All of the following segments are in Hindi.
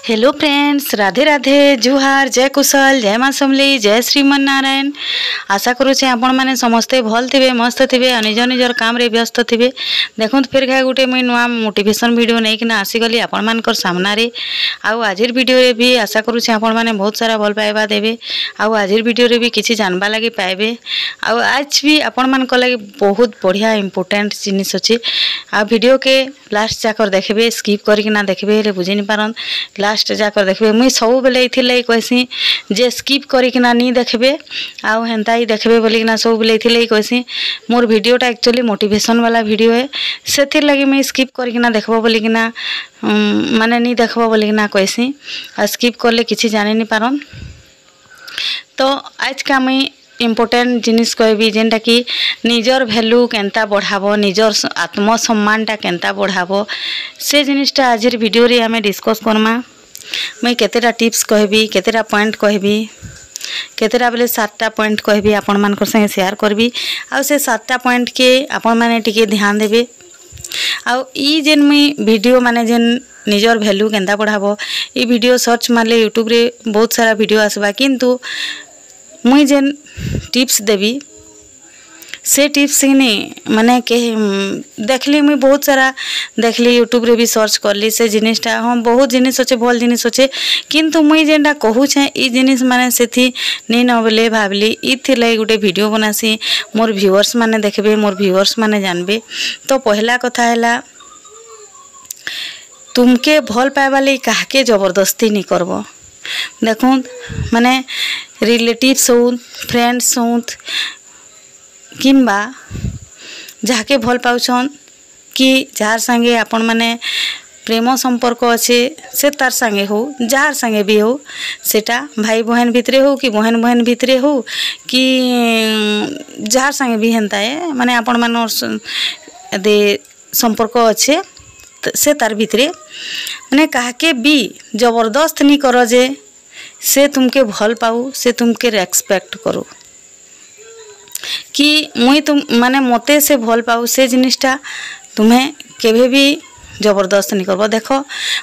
हेलो फ्रेंड्स, राधे राधे, जुहार, जय कुशल, जय माँ समली, जय श्रीमन नारायण। आशा करुचे आपण मैंने समस्ते भल थे, मस्त थे, निज निजर काम रे व्यस्त थे। देखो फिर क्या गोटे मुझे नुआ मोटिवेशन वीडियो नहीं आसीगली आपण मानकर सामने। आज वीडियो भी आशा करुचे आपण मैंने बहुत सारा भल पाइबा देवे। आज वीडियो भी किसी जानवा लगी पाइबे। आज भी आपण मान लगी बहुत बढ़िया इंपोर्टेंट जिनिस अच्छे। वीडियो के लास्ट जाकर देखबे, स्किप करके देखबे बुझी नहीं पारन। लास्ट जाकर देखबे। मुई सब बेले इथिले कहसी जे स्किप करिकिना नी देखबे आउ हेंता ही देखबे बोलिकिना सब बेले इथिले कहसी। मोर वीडियोटा एक्चुअली मोटिवेशन वाला वीडियो है, सेथिर लगी मुई स्किप करिकिना देखबो बोलिकिना माने नी देखबो बोलिकिना कहसी। स्किप करले किछि जानि नी पारन। तो आज का मुई इम्पोर्टेंट जिनिस कहबी जेनटा कि निजर भैल्यू केनता बढ़ाबो, निजर आत्मसम्मानटा केनता बढ़ाबो, से जिनिसटा आज वीडियो रे आमे डिस्कस करमा। मुई केतेटा टिप्स कहबी, केतेटा पॉइंट कहबी, केतेटा बेले 7टा पॉइंट कहबी आपण मानकर संगे शेयर करबी। आ से 7टा पॉइंट के आपण माने टिके ध्यान देबे। आ ई जेन मुई वीडियो माने जेन निजर भैल्यू केनता बढ़ाबो, ई वीडियो सर्च मारले यूट्यूब रे बहुत सारा वीडियो आसबा, किंतु मुई जेन टिप्स देवी से टिप्स नहीं माने के देखली मुई बहुत सारा देखली यूट्यूब रे भी सर्च करली से जिनिसटा। हाँ बहुत जिनिस अच्छे, भल जिनिस अच्छे, किंतु मुई जेनटा कहूछे ई जिनिस माने सेथि नहीं न बोले भावली इथिलाई गोटे वीडियो बनासी। मोर व्यूअर्स माने देखबे, मोर व्यूअर्स माने जानबे। तो पहला कथा हैला तुमके भल पाइबा लई काहके जबरदस्ती नहीं करबो। देखो माने रिलेटिव्स हो, फ्रेंड्स हो, किंबा जहाँके भल पाउछन कि जार संगे आपण माने प्रेम संपर्क अच्छे से तार संगे हो, जार संगे भी हो, सेटा भाई बहन भितरे हो कि बहन बहन भितरे हो कि जार संगे भी हेंता है माने आपण मान दे संपर्क अच्छे से तार भितरे माने काहके भी जबरदस्त नहीं करो जे से तुमके भल पाऊ, से तुमके रेस्पेक्ट करो कि मुई तुम माने मते से भल पाऊ, से जिनिसटा तुम्हें केभे भी जबरदस्त नहीं करबो। देखो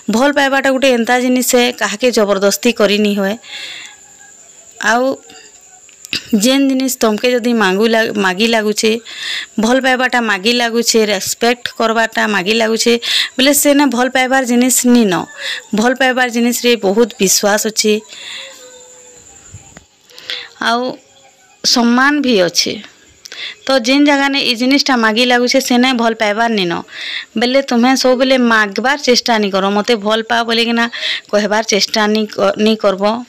भल पाइबाटा गोटे एंता जिनिस है काहके जबरदस्ती करी नहीं होए। आउ जेन जिनिस तुमके जदि मागी लागुचे, भल पाइबाटा मागी लागुचे, रेस्पेक्ट करबाटा मागी लागुचे बोले से ने भल पाइबार जिनिस नी न। भल पाइबार जिनिस रे बहुत विश्वास अच्छे, आउ सम्मान भी अच्छे। तो जेन जगह ने ई जिनिसटा मागी लागुचे से ने भल पाइबार नी न बेले तुम्हें सब बेले मागबार चेष्टा नहीं करो, मते भल पा बोले किना कहबार चेष्टा नहीं करबो।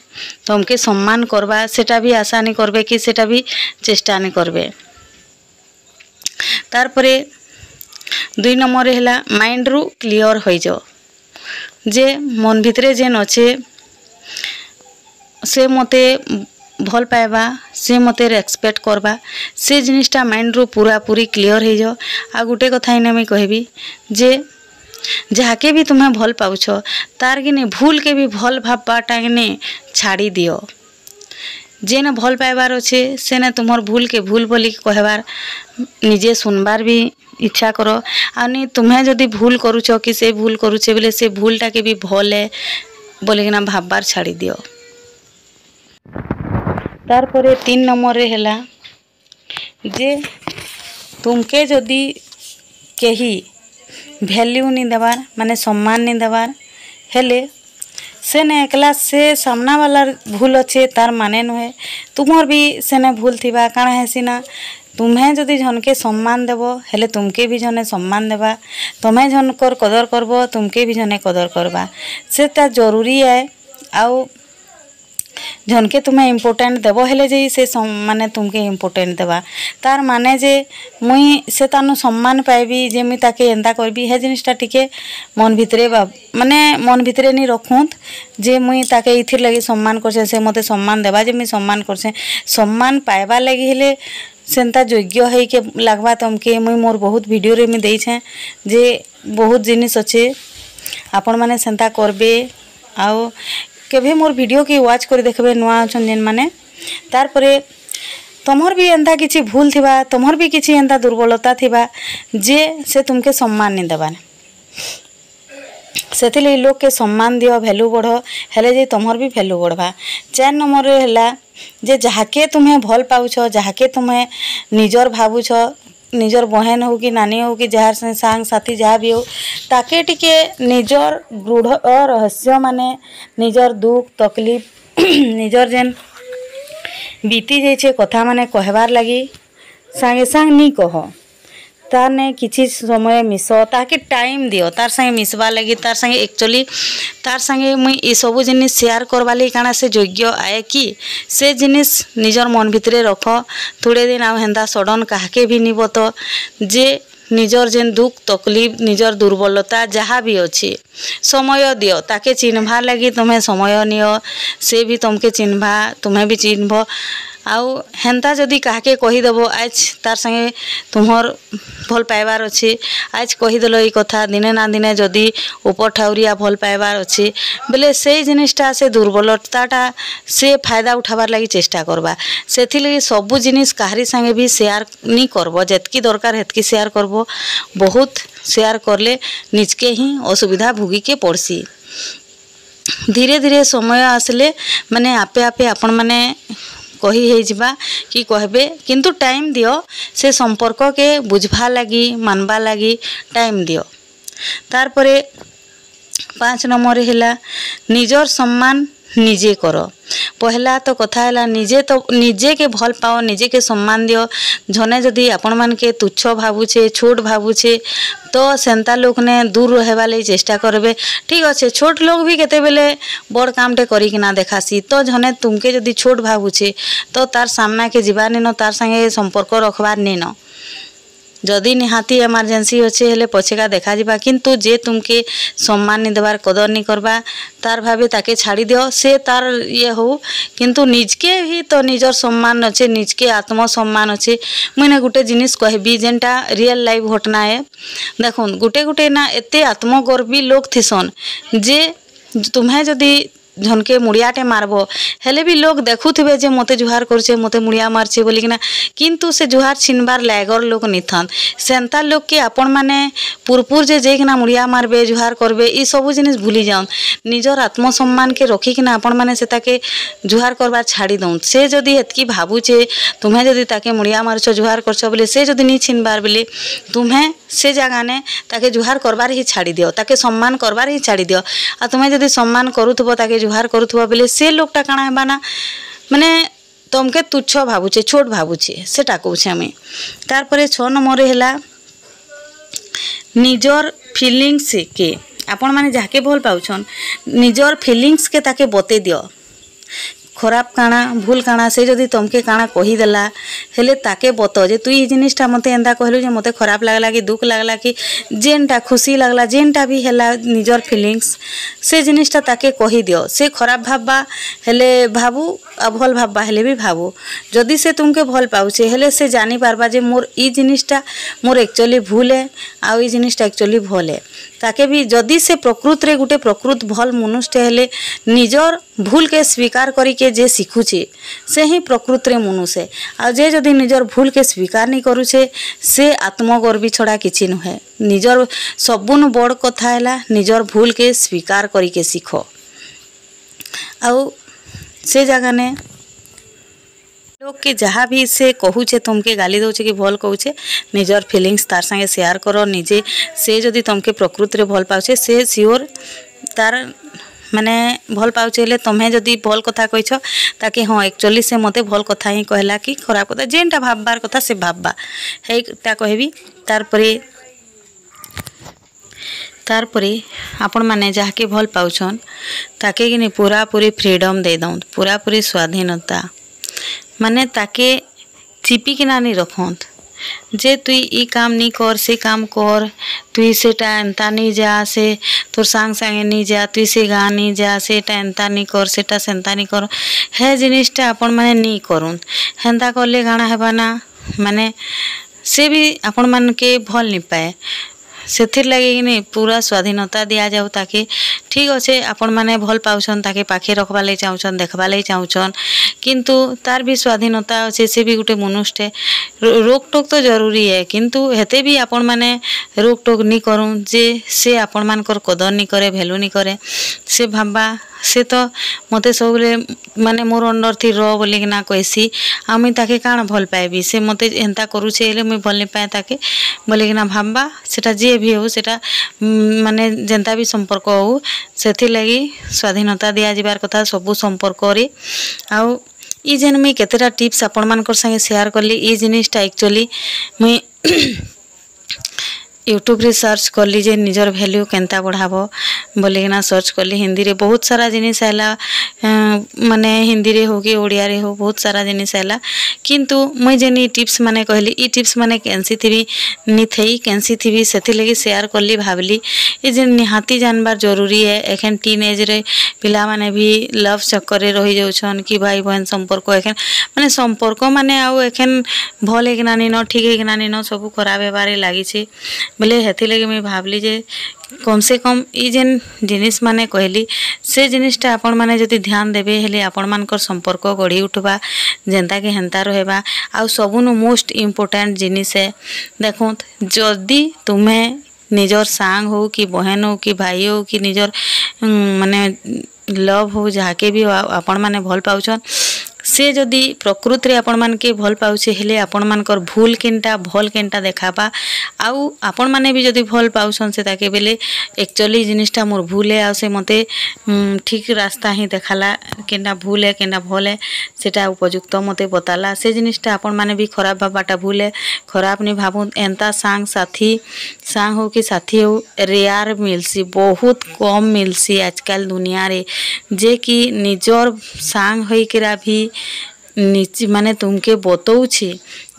तुमके सम्मान करबा सेटा भी आशा नहीं करबे कि सेटा भी चेष्टा नहीं करबे। तार परे 2 नंबर हैला माइंड रु क्लियर होई जाओ जे मन भितरे जेन अच्छे से मते भल पाइबा, से मते रेस्पेक्ट करबा, से जिनिसटा माइंड रु पूरा पूरी क्लियर हो जाओ। आ गोटे कथा इने मैं कहबी जे जहाँके भी तुम्हें भल पाउछ तार कि भूल के भी भल भावटा कि छाड़ी दियो। जेने भल पाइबार अच्छे से ने तुम्हार भूल के भूल बोली कहबार निजे सुनबार भी इच्छा करो। आ नहीं तुम्हें जदि भूल करुछ कि से भूल करुचे बोले से भूलटा के भी भल है बोलिकिना भावबार छाड़ी दियो। तार परे 3 नंबर रे हैला जे तुमके जदि केही वैल्यू नहीं देवार माने सम्मान नहीं देवार हेले से ने एकला से सामना वाला भूल अच्छे तार माने नुहे तुमर भी से ने भूल थिबा। काना है सिना तुम्हें जदि झनके सम्मान देबो हेले तुमके भी जने सम्मान देबा, तुम्हें झनकर कदर करबो तुमके भी जने कदर करबा, सेटा जरूरी है। आउ झनके तुम्हें इम्पोर्टेंट देबो हेले जे से माने तुमके इम्पोर्टेंट देबा तार माने जे मुई से तानु सम्मान पाइबी जे मुई ताके एंता करबी हे जिनिसटा टिके मन भितरे माने मन भितरे नहीं रखुंत जे मुई ताके इथिर लगी सम्मान करछे से मते सम्मान देबा जे मुई सम्मान करछे। सम्मान पाइबा लगी हेले सेंता योग्य है के लागबा तुमके। मुई मोर बहुत वीडियो रे मी देइछे जे बहुत जिनिस अच्छे आपण माने सेंता करबे। आउ केभे मोर वीडियो की वाच कर देखबे नुआ अछन जेन माने तार परे तमहर भी एंता किछि भूल थिबा, तमहर भी किछि एंता दुर्बलता थिबा जे से तुमके सम्मान नहीं देबा से लोग के सम्मान दियो भैल्यू बढ़ हेले जे तुमर भी भैल्यू बढ़वा। 4 नंबर है जे जहाँके तुम्हें भल पाउछ जहाँके तुम्हें निजर भावुछ निजर बहन हो कि नानी हो कि जार सांग साथी जहाँ भी हो ताके टिके निजर गूढ़ रहस्य माने निजर दुख तकलीफ निजर जेन बीती जाइछे कथा माने कहबार लगी सांगे सांग नी कह तार ने किछि समय मिस ताके टाइम दियो तार संगे मिसवा लगी तार संगे एक्चुअली तार संगे मुई ए सब जिनिस शेयर करवा लगी काना से योग्य आए कि से जिनिस निजर मन भितरे रख थोड़े दिन आउ हेंदा सडन काहके भी निब तो जे निजर जेन दुख तकलीफ निजर दुर्बलता जहाँ भी अच्छी समय दियो ताके चिन्हबार लगी तुम्हें समय नियो से भी तुमके चिन्हबा तुम्हें भी चिन्हब आउ हेंता जदि काहके कहीदेव आज तार संगे तुम्हर भल पाइबार अच्छी आज कहीदेल ये कथा दिने ना दिने जदि ऊपर ठाउरिया भल पाइबार अच्छी बेले से जिनिसटा से दुर्बलताटा से फायदा उठाबार लगी चेष्टा करबा सेथिलगी सबु जिनिस काहरी संगे भी शेयर नी करबो जेतकी दरकार हेतकी शेयर करबो बहुत शेयर करले निजके ही असुविधा भोगी के पड़सी धीरे धीरे समय आसले माने आपे आपे आपण माने कही है जिबा कि कहबे किंतु टाइम दियो से संपर्क के बुझवा लगी मानवा लगी टाइम दियो। तार परे 5 नंबर है निजर सम्मान निजे कर पहला तो कथा है निजे के भल पाओ निजे के सम्मान दियो जने जदि आपण मान के तुच्छ भावुछे छोट भावुछे तो सेंता लोग ने दूर रहबा लई चेष्टा करबे ठीक अच्छे छोट लोग भी केते बेले बड़ कामटे करी कि ना देखासी तो जने तुमके जदि छोट भावुछे तो तार सामना के जीवा नेनो तार संगे संपर्क रखबार नेनो जदि निहाती इमरजेंसी अच्छे हेले पछेका देखा जिबा किंतु जे तुमके सम्मान नहीं देवार कदर नहीं करबा तार भावे ताके छाड़ी दियो से तार ये हो किंतु निजके ही तो निजर सम्मान अच्छे निजके आत्मसम्मान अच्छे मुझे गोटे जिनिस कहबी जेनटा रियल लाइफ घटना है देखो गोटे गोटे ना एते आत्मगर्वी लोग थिसन जे तुम्हें जदि झनके मुड़ियाटे मारबो हेले भी लोग देखुथिबे जे मते जुहार करछे मते मुड़िया मारछे बोलिकिना किंतु से जुहार छिनबार लायगर लोग निथन सेंता लोग के आपण माने पुरपुर जे जेकिना मुड़िया मारबे जुहार करबे ई सब जिनिस भूली जाउन निजर आत्मसम्मान के रखिकिना आपण माने सेताके जुहार करबा छाड़ी दउन से जदि एतकी भाबुछे तुम्हें जदि ताके मुड़िया मारछो जुहार करछो बोले से जदि नी छिनबार बोले तुम्हें से जगह ने ताके जुहार करबार ही छाड़ी दियो ताके सम्मान करबार ही छाड़ी दियो आ तुम्हें जदि सम्मान करूथबो ताके जुहार करूथबो बोले से लोकटा काना हेबा ना माने तुमके तुच्छ भावुछे छोट भावुछे सेटा कहूछे आमे। तार परे 6 नंबर हैला निजर फीलिंग्स के आपण माने जाके भल पाउछन निजर फीलिंग्स के ताके बते दियो खराब काना भूल काना से जदि तुमके काना कही देला हेले ताके बत जे तू ये जिनिसटा मते एंदा कहलु जे मते खराब लागला कि दुख लागला कि जेनटा खुशी लागला जेनटा भी हैला निजर फीलिंग्स से जिनिसटा ताके कही दियो से खराब भाबा हेले भाबू आ भल भाबा हेले भी भाबू जदि से तुमके भल पाउछे हेले से जानी पारबा जे मोर ई जिनिसटा मोर एक्चुअली भूल है आ ई जिनिसटा एक्चुअली भल है ताके भी जदि से प्रकृत रे गुटे प्रकृत भल मनुष्य हेले निजर भूल के स्वीकार करी के जे सिखुछे से ही प्रकृत रे मनुष्य आ जे जदि निजर भूल के स्वीकार नहीं करूछे से आत्मगर्वी छड़ा किछि नुहे निजर सबुन बड़ कथा हैला निजर भूल के स्वीकार करी के सिखो आउ से जगह ने लोग के जहाँ भी से कहूचे तुमके गाली दौचे कि भल कहूचे निजर फीलिंग्स तार संगे शेयर करो निजे से जदि तुमके प्रकृति रे भल पाउचे से सियोर तार माने भल पाउचे हेले तुम्हें जदि भल कथा कहिछ ताकि हाँ एक्चुअली से मते भल कथा ही कहला कि खराब कथा जेनटा भाबबार कथा से भाबबा हेटा कहबी। तार परे आपण माने जाके भल पाउछन ताके कि पूरा पूरी फ्रीडम दे दउन पूरा पूरी स्वाधीनता माने ताके चिपिकिना नहीं रखत जे तुई ई काम नहीं कर से काम कर तुई सेटा एंता नहीं जा से तोर सांग सांगे नहीं जा तुई से गा नहीं जा सेटा एंता नहीं कर सेटा सेंता नहीं कर हे जिनिसटा आपण माने नहीं करुन हेंता करले गाना हेबा ना माने से भी आपण मान के भल नहीं पाए ସେଥିର୍ ଲାଗି कि पूरा स्वाधीनता दिया जाऊ ताकि ठीक अच्छे आपण मैंने भल पाउछन ताके पाखे रखवा लई चाहूछन देखवा लई चाहूछन किंतु तार भी स्वाधीनता अच्छे से भी गोटे मनुष्य रोक टोक तो जरूरी है किंतु हेते भी आपण मैंने रोक टोक नहीं करूँ जे से आपण मानकर कदर नहीं करे भैल्यू नहीं करे से भाबा से तो मते सब माने मोर अंडर थी रो बोली ना कहसी आ मुई ताके काण भल पाइबी से मते एंता करूछे हेले मुई भल नहीं पाए ताके बोली ना भाबा सेटा जे भी हो सेटा माने जेंता भी संपर्क हो सेथि लगी स्वाधीनता दिया जिबार कथा सबु संपर्क रे आउ ई जेन मुई केतेटा टिप्स आपण मानकर संगे शेयर करली ई जिनिसटा एक्चुअली मुई यूट्यूब रे सर्च करली जे निजर वैल्यू केनता बढ़ाबो बोलिकिना सर्च करली हिंदी रे बहुत सारा जिनिस आला माने हिंदी रे हो कि ओडिया रे हो बहुत सारा जिनिस आला किंतु मुई जेनी टिप्स माने कहली ई टिप्स माने कैंसी थी नि थई कैंसी थी सेथि लगी शेयर करली भाबली ए जे निहाती जानबार जरूरी है एखन टीनेज रे पिला माने भी लव चक्कर रे रही जाउछन कि भाई बहन संपर्क एखन माने संपर्क माने आउ एखन भल एक नानी न ठीक एक नानी न सब खराब हेबारे लागि छे बोले हेथि लगे मुई भाबली जे कम से कम ई जेन जिनिस माने कहली से जिनिसटा आपण माने जदि ध्यान देबे हेले आपण मानकर संपर्क गढ़ी उठबा जेंता कि हेंता रहबा आ सबुनु मोस्ट इम्पोर्टेंट जिनिस है देखो जदि तुम्हें निजर सांग हो कि बहन हो कि भाई हो कि निजर माने लव हो जहाँके भी आपण माने भल पाउछन से जदि प्रकृति रे आपण मान के भल पाउछे हेले आपण मानकर भूल केनटा भल केनटा देखाबा आउ आपण माने भी जदि भल पाउछन से ताके बेले एक्चुअली जिनिसटा मोर भूल है आ से मते ठीक रास्ता ही देखाला केनटा भूल है केनटा भल है सेटा उपयुक्त मते बताला से जिनिसटा आपण माने भी खराब भाबाटा भूल है खराब नहीं भाबू एंता सांग साथी सांग हो कि साथी हो रेयर मिलसी बहुत कम मिलसी आजकल दुनिया रे जे कि निजर सांग होई केरा भी नीचे माने तुमके बतौछि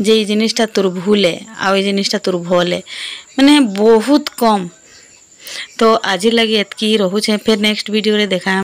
जे ई जिनिसटा तोर भूल है आ ई जिनिसटा तोर भल है माने बहुत कम तो आज लगी एतकी रहूछे फिर नेक्स्ट वीडियो रे देखा।